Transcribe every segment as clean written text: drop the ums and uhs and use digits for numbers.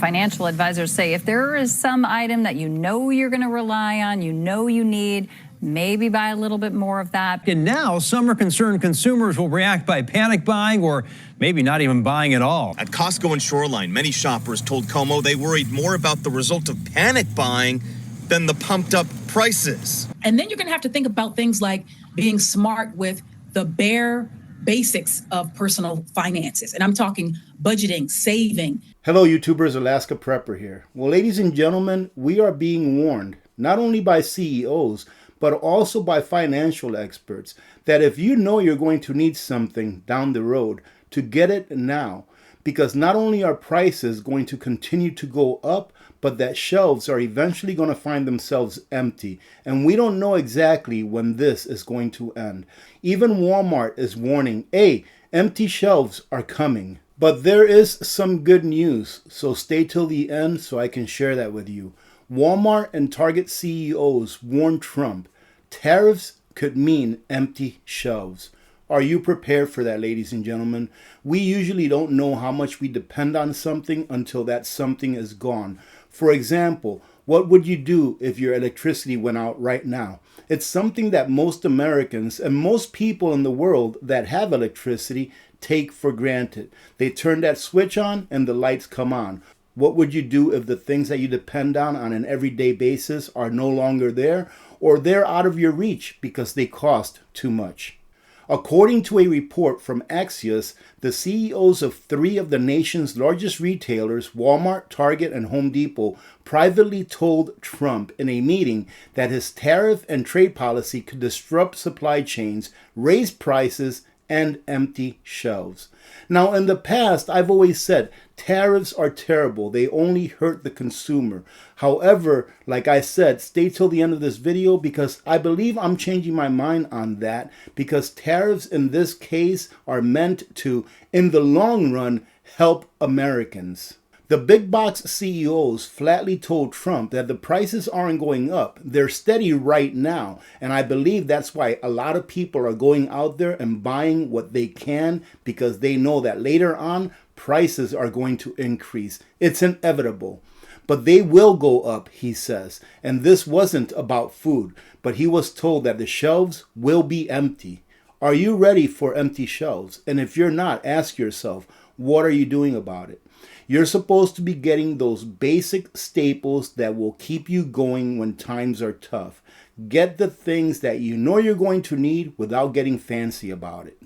Financial advisors say if there is some item that you know you're going to rely on, you know you need, maybe buy a little bit more of that. And now some are concerned consumers will react by panic buying or maybe not even buying at all. At Costco and Shoreline, many shoppers told Como they worried more about the result of panic buying than the pumped up prices. And then you're going to have to think about things like being smart with the bare basics of personal finances. And I'm talking budgeting, saving. Hello, YouTubers. Alaska Prepper here. Well, ladies and gentlemen, we are being warned, not only by CEOs, but also by financial experts, that if you know you're going to need something down the road, to get it now. Because not only are prices going to continue to go up, but that shelves are eventually going to find themselves empty. And we don't know exactly when this is going to end. Even Walmart is warning, hey, empty shelves are coming. But there is some good news, so stay till the end so I can share that with you. Walmart and Target CEOs warned Trump, tariffs could mean empty shelves. Are you prepared for that, ladies and gentlemen? We usually don't know how much we depend on something until that something is gone. For example, what would you do if your electricity went out right now? It's something that most Americans and most people in the world that have electricity take for granted. They turn that switch on and the lights come on. What would you do if the things that you depend on an everyday basis are no longer there, or they're out of your reach because they cost too much? According to a report from Axios, the CEOs of 3 of the nation's largest retailers, Walmart, Target, and Home Depot, privately told Trump in a meeting that his tariff and trade policy could disrupt supply chains, raise prices, and empty shelves. Now, in the past, I've always said tariffs are terrible. They only hurt the consumer. However, like I said, stay till the end of this video because I believe I'm changing my mind on that, because tariffs in this case are meant to, in the long run, help Americans. The big box CEOs flatly told Trump that the prices aren't going up. They're steady right now. And I believe that's why a lot of people are going out there and buying what they can, because they know that later on prices are going to increase. It's inevitable. But they will go up, he says. And this wasn't about food, but he was told that the shelves will be empty. Are you ready for empty shelves? And if you're not, ask yourself, what are you doing about it? You're supposed to be getting those basic staples that will keep you going when times are tough. Get the things that you know you're going to need without getting fancy about it.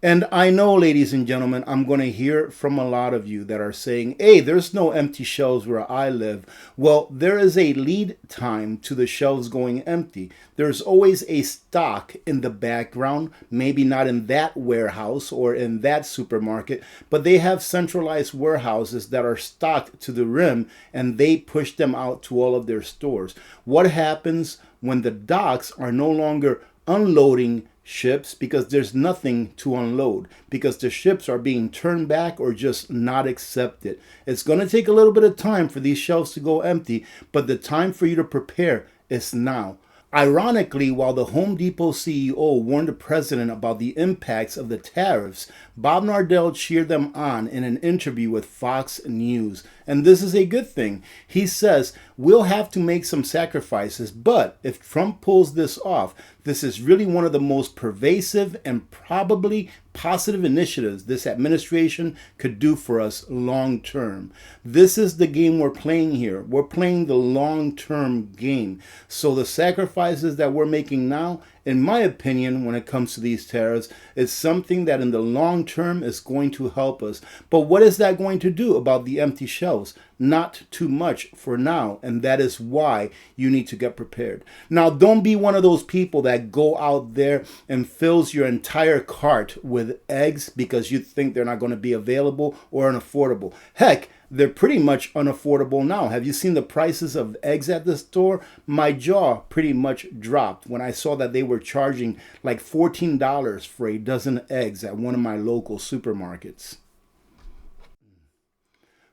And I know, ladies and gentlemen, I'm going to hear from a lot of you that are saying, hey, there's no empty shelves where I live. Well, there is a lead time to the shelves going empty. There's always a stock in the background, maybe not in that warehouse or in that supermarket, but they have centralized warehouses that are stocked to the rim and they push them out to all of their stores. What happens when the docks are no longer unloading ships because there's nothing to unload, because the ships are being turned back or just not accepted? It's going to take a little bit of time for these shelves to go empty, but the time for you to prepare is now. Ironically, while the Home Depot CEO warned the president about the impacts of the tariffs, Bob Nardell cheered them on in an interview with Fox News. And this is a good thing. He says, we'll have to make some sacrifices, but if Trump pulls this off, this is really one of the most pervasive and probably positive initiatives this administration could do for us long term. This is the game we're playing here. We're playing the long-term game. So the sacrifices that we're making now, in my opinion, when it comes to these tariffs, is something that in the long term is going to help us. But what is that going to do about the empty shelves? Not too much for now, and that is why you need to get prepared. Now, don't be one of those people that go out there and fills your entire cart with eggs because you think they're not going to be available or unaffordable. Heck, they're pretty much unaffordable now. Have you seen the prices of eggs at the store? My jaw pretty much dropped when I saw that they were charging like $14 for a dozen eggs at one of my local supermarkets.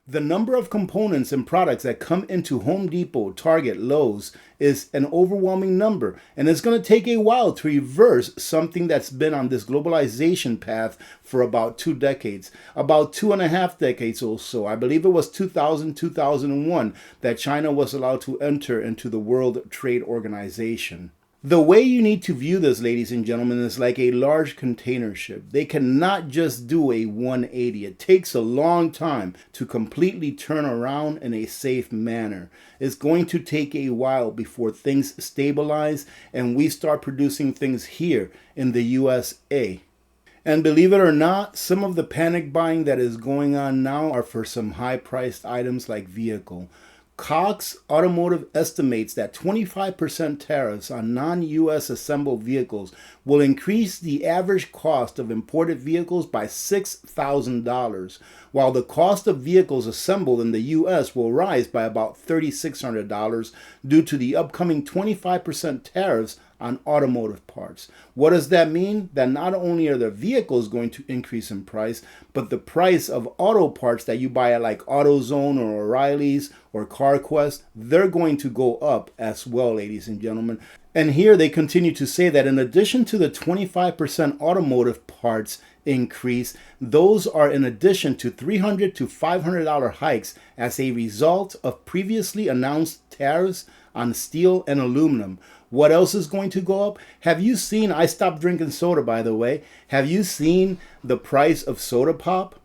The number of components and products that come into Home Depot, Target, Lowe's is an overwhelming number, and it's going to take a while to reverse something that's been on this globalization path for about 2 decades, about 2.5 decades or so. I believe it was 2000, 2001 that China was allowed to enter into the World Trade Organization. The way you need to view this, ladies and gentlemen, is like a large container ship. They cannot just do a 180. It takes a long time to completely turn around in a safe manner. It's going to take a while before things stabilize and we start producing things here in the USA. And believe it or not, some of the panic buying that is going on now are for some high-priced items like vehicle. Cox Automotive estimates that 25% tariffs on non-U.S. assembled vehicles will increase the average cost of imported vehicles by $6,000, while the cost of vehicles assembled in the U.S. will rise by about $3,600 due to the upcoming 25% tariffs on automotive parts. What does that mean? That not only are the vehicles going to increase in price, but the price of auto parts that you buy at like AutoZone or O'Reilly's or CarQuest, they're going to go up as well, ladies and gentlemen. And here they continue to say that in addition to the 25% automotive parts increase, those are in addition to $300 to $500 hikes as a result of previously announced tariffs on steel and aluminum. What else is going to go up? Have you seen, I stopped drinking soda, by the way. Have you seen the price of soda pop?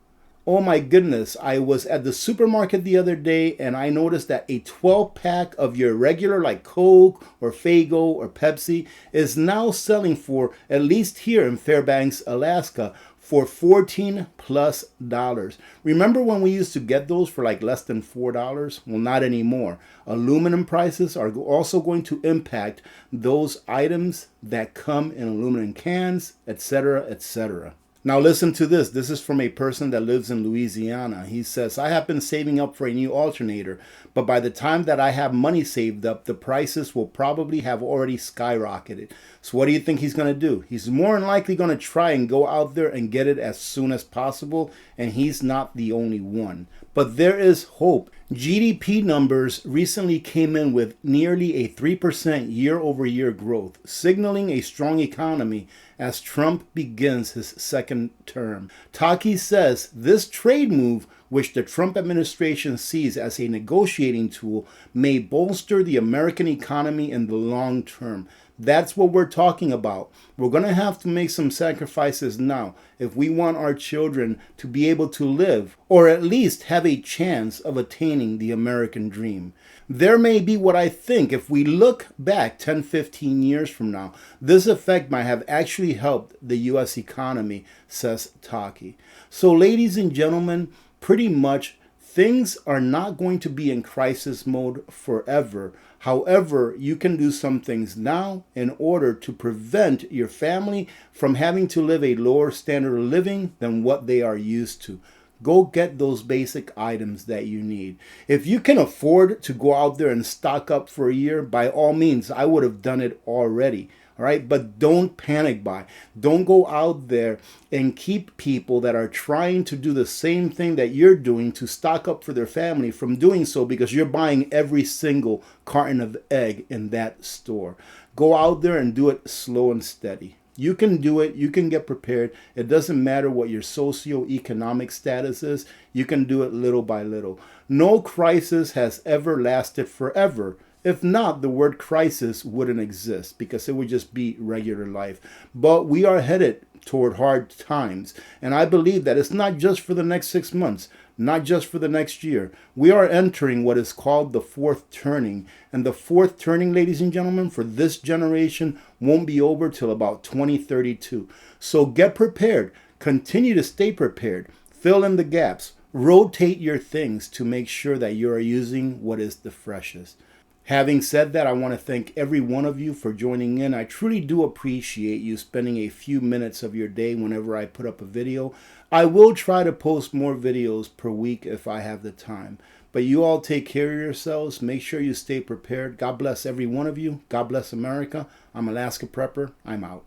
Oh my goodness. I was at the supermarket the other day and I noticed that a 12-pack of your regular like Coke or Faygo or Pepsi is now selling for, at least here in Fairbanks, Alaska, for $14+. Remember when we used to get those for like less than $4? Well, not anymore. Aluminum prices are also going to impact those items that come in aluminum cans, etc., etc. Now listen to this. This is from a person that lives in Louisiana. He says, I have been saving up for a new alternator, but by the time that I have money saved up, the prices will probably have already skyrocketed. So what do you think he's going to do? He's more than likely going to try and go out there and get it as soon as possible, and he's not the only one. But there is hope. GDP numbers recently came in with nearly a 3% year-over-year growth, signaling a strong economy as Trump begins his second term. Taki says this trade move, which the Trump administration sees as a negotiating tool, may bolster the American economy in the long term. That's what we're talking about. We're going to have to make some sacrifices now if we want our children to be able to live, or at least have a chance of attaining the American dream. There may be what I think, if we look back 10, 15 years from now, this effect might have actually helped the U.S. economy, says Taki. So ladies and gentlemen, pretty much things are not going to be in crisis mode forever. However, you can do some things now in order to prevent your family from having to live a lower standard of living than what they are used to. Go get those basic items that you need. If you can afford to go out there and stock up for a year, by all means, I would have done it already. All right, but don't panic buy. Don't go out there and keep people that are trying to do the same thing that you're doing to stock up for their family from doing so because you're buying every single carton of egg in that store. Go out there and do it slow and steady. You can do it. You can get prepared. It doesn't matter what your socioeconomic status is. You can do it little by little. No crisis has ever lasted forever. If not, the word crisis wouldn't exist because it would just be regular life. But we are headed toward hard times. And I believe that it's not just for the next 6 months, not just for the next year. We are entering what is called the fourth turning. And the fourth turning, ladies and gentlemen, for this generation won't be over till about 2032. So get prepared. Continue to stay prepared. Fill in the gaps. Rotate your things to make sure that you are using what is the freshest. Having said that, I want to thank every one of you for joining in. I truly do appreciate you spending a few minutes of your day whenever I put up a video. I will try to post more videos per week if I have the time. But you all take care of yourselves. Make sure you stay prepared. God bless every one of you. God bless America. I'm Alaska Prepper. I'm out.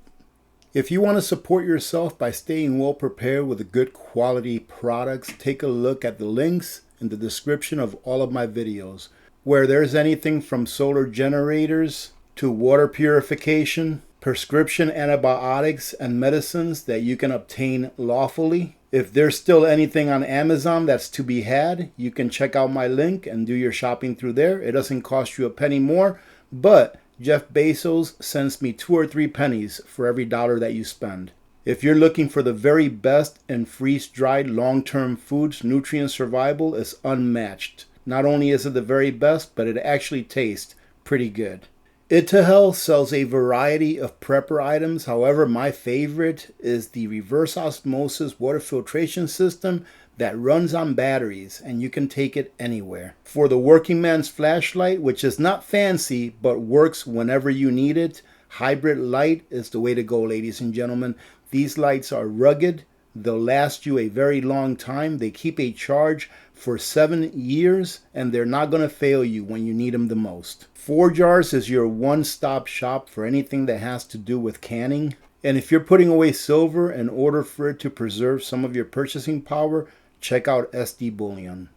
If you want to support yourself by staying well prepared with good quality products, take a look at the links in the description of all of my videos, where there's anything from solar generators to water purification, prescription antibiotics and medicines that you can obtain lawfully. If there's still anything on Amazon that's to be had, you can check out my link and do your shopping through there. It doesn't cost you a penny more, but Jeff Bezos sends me 2 or 3 pennies for every dollar that you spend. If you're looking for the very best in freeze-dried long-term foods, nutrient survival is unmatched. Not only is it the very best, but it actually tastes pretty good. Itahel sells a variety of prepper items. However, my favorite is the reverse osmosis water filtration system that runs on batteries, and you can take it anywhere. For the working man's flashlight, which is not fancy but works whenever you need it, hybrid light is the way to go, ladies and gentlemen. These lights are rugged. They'll last you a very long time. They keep a charge for 7 years, and they're not going to fail you when you need them the most. 4 Jars is your one-stop shop for anything that has to do with canning. And if you're putting away silver in order for it to preserve some of your purchasing power, check out SD Bullion.